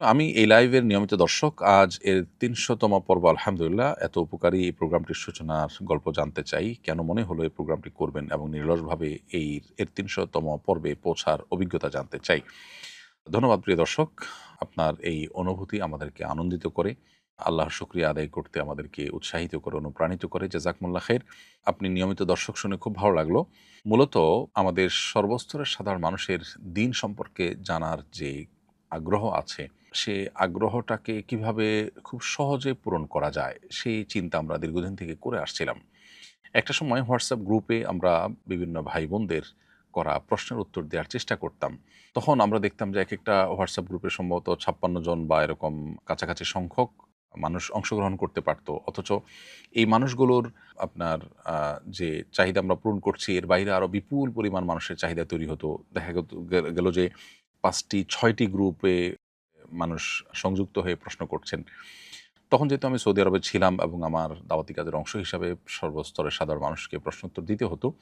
আমি এই লাইভের নিয়মিত দর্শক। আজ এর ৩০০তম পর্ব আলহামদুলিল্লাহ। এত উপকারী এই প্রোগ্রামটির সূচনার গল্প জানতে চাই। কেন মনে হলো এই প্রোগ্রামটি করবেন এবং নিরলসভাবে এর ৩০০তম পর্বে পৌঁছার অভিজ্ঞতা জানতে চাই। ধন্যবাদ প্রিয় দর্শক। আপনার এই অনুভূতি আমাদেরকে আনন্দিত করে। আল্লাহর শুকরিয়া আদায় করতে আমাদেরকে উৎসাহিত করে, অনুপ্রাণিত করে। জাযাকুমুল্লাহ খাইর। আপনি নিয়মিত দর্শক শুনে খুব ভালো লাগলো। মূলত আমাদের সর্বস্তরের সাধারণ মানুষের দিন সম্পর্কে জানার যে আগ্রহ আছে, সে আগ্রহটাকে কিভাবে খুব সহজে পূরণ করা যায়, সেই চিন্তা আমরা দীর্ঘদিন থেকে করে আসছিলাম। একটা সময় হোয়াটসঅ্যাপ গ্রুপে আমরা বিভিন্ন ভাই-বোনদের করা প্রশ্নের উত্তর দেওয়ার চেষ্টা করতাম। তখন আমরা দেখতাম যে একেকটা হোয়াটসঅ্যাপ গ্রুপে সম্ভবত ৫৬ জন বা এরকম কাছাকাছি সংখ্যক মানুষ অংশগ্রহণ করতে পারত। অথচ এই মানুষগুলোর আপনার যে চাহিদা আমরা পূরণ করছি, এর বাইরে আরও বিপুল পরিমাণ মানুষের চাহিদা তৈরি হতো। দেখা গেল যে ৫টি ৬টি গ্রুপে মানুষ সংযুক্ত হয়ে প্রশ্ন করছেন। তখন যেহেতু আমি সৌদি আরবে ছিলাম এবং আমার দাওয়াতি কাজের অংশ হিসাবে সর্বস্তরের সাধারণ মানুষকে প্রশ্নোত্তর দিতে হতো,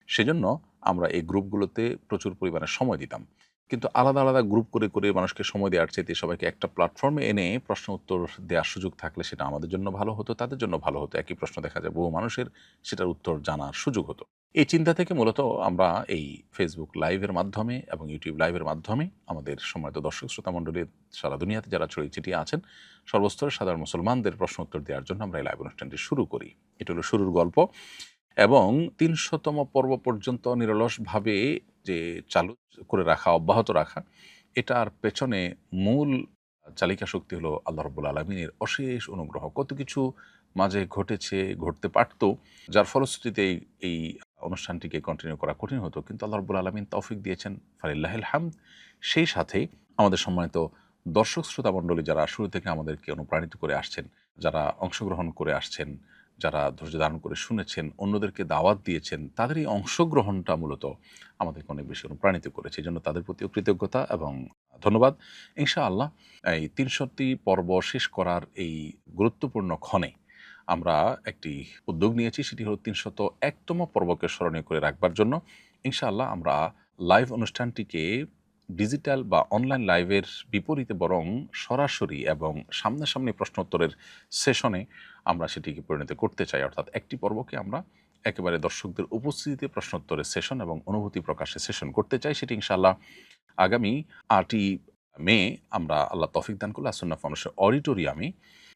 সেজন্য আমরা এই গ্রুপগুলোতে প্রচুর পরিমাণে সময় দিতাম। কিন্তু আলাদা, আলাদা গ্রুপ করে মানুষকে সময় দেওয়ার চাইতে সবাইকে একটা প্ল্যাটফর্মে এনে প্রশ্ন উত্তর দেওয়ার সুযোগ থাকলে সেটা আমাদের জন্য ভালো হতো, তাদের জন্য ভালো হতো। একই প্রশ্ন দেখা যায় বহু মানুষের সেটার উত্তর জানার সুযোগ হতো। এই চিন্তা থেকে মূলত আমরা এই Facebook লাইভের মাধ্যমে এবং YouTube লাইভের মাধ্যমে আমাদের সম্মানিত দর্শক শ্রোতামণ্ডলীর সারা দুনিয়াতে যারা ছড়িয়ে ছিটিয়ে আছেন, সর্বস্তরের সাধারণ মুসলমানদের প্রশ্ন উত্তর দেওয়ার জন্য আমরা এই লাইভ অনুষ্ঠানটি শুরু করি। এটা হলো শুরুর গল্প। এবং ৩০০তম পর্ব পর্যন্ত নিরলসভাবে যে চালু করে রাখা, অব্যাহত রাখা, এটার পেছনে মূল চালিকা শক্তি হলো আল্লাহ রাব্বুল আলামিনের অশেষ অনুগ্রহ। কত কিছু মাঝে ঘটেছে, ঘটতে পারত, যার ফলশ্রুতিতে এই অনুষ্ঠানটিকে কন্টিনিউ করা কঠিন হতো। কিন্তু আল্লাহ রাব্বুল আলামিন তৌফিক দিয়েছেন, ফালিল্লাহিল হামদ। সেই সাথে আমাদের সম্মানিত দর্শক শ্রোতামণ্ডলী যারা শুরু থেকে আমাদেরকে অনুপ্রাণিত করে আসছেন, যারা অংশগ্রহণ করে আসছেন, যারা ধৈর্য ধারণ করে শুনেছেন, অন্যদেরকে দাওয়াত দিয়েছেন, তাদের এই অংশগ্রহণটা মূলত আমাদেরকে অনেক বেশি অনুপ্রাণিত করেছে। এজন্য তাদের প্রতিও কৃতজ্ঞতা এবং ধন্যবাদ। ইনশাআল্লাহ এই ৩০০টি পর্ব শেষ করার এই গুরুত্বপূর্ণ ক্ষণে আমরা একটি উদ্যোগ নিয়েছি। সেটি হলো ৩০১তম পর্বকে স্মরণীয় করে রাখবার জন্য ইনশাআল্লাহ আমরা লাইভ অনুষ্ঠানটিকে ডিজিটাল বা অনলাইন লাইভের বিপরীতে বরং সরাসরি এবং সামনাসামনি প্রশ্নোত্তরের সেশনে আমরা সেটিকে পরিণত করতে চাই। অর্থাৎ একটি পর্বকে আমরা একেবারে দর্শকদের উপস্থিতিতে প্রশ্নোত্তরের সেশন এবং অনুভূতি প্রকাশের সেশন করতে চাই। সেটি ইনশাআল্লাহ আগামী ৮ই মে আমরা আল্লাহ তৌফিক দান করলে আসুন্নাহ ফাউন্ডেশন অডিটোরিয়ামে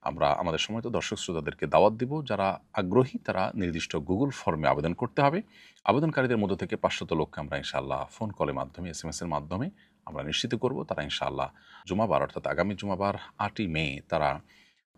আমরা আমাদের সম্মানিত দর্শক শ্রোতাদেরকে দাওয়াত দিব। যারা আগ্রহী তারা নির্দিষ্ট গুগল ফর্মে আবেদন করতে হবে। আবেদনকারীদের মধ্য থেকে ৫০০ লোককে আমরা ইনশাআল্লাহ ফোন কলের মাধ্যমে, SMS এর মাধ্যমে আমরা নিশ্চিত করব তারা ইনশাআল্লাহ জুমাবার অর্থাৎ আগামী জুমাবার ৮ই মে তারা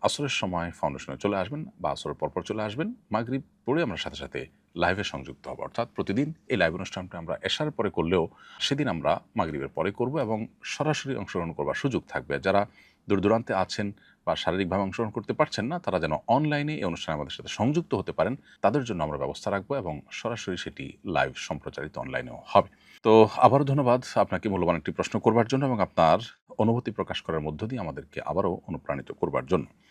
আসরের সময় ফাউন্ডেশনে চলে আসবেন বা আসরের পরপর চলে আসবেন। মাগরিব পড়ে আমরা সাথে, সাথে লাইভে সংযুক্ত হব। অর্থাৎ প্রতিদিন এই লাইভ অনুষ্ঠানটা আমরা এশার পরে করলেও সেদিন আমরা মাগরিবের পরে করব এবং সরাসরি অংশগ্রহণ করবার সুযোগ থাকবে। যারা দূর-দূরান্তে আছেন বা শারীরিকভাবে অংশগ্রহণ করতে পারছেন না, তারা যেন অনলাইনে এই অনুষ্ঠানে আমাদের সাথে সংযুক্ত হতে পারেন, তাদের জন্য আমরা ব্যবস্থা রাখবো এবং সরাসরি সেটি লাইভ সম্প্রচারিত অনলাইনেও হবে। তো আবারও ধন্যবাদ আপনাকে মূল্যবান একটি প্রশ্ন করবার জন্য এবং আপনার অনুভূতি প্রকাশ করার মধ্য দিয়ে আমাদেরকে আবারও অনুপ্রাণিত করবার জন্য।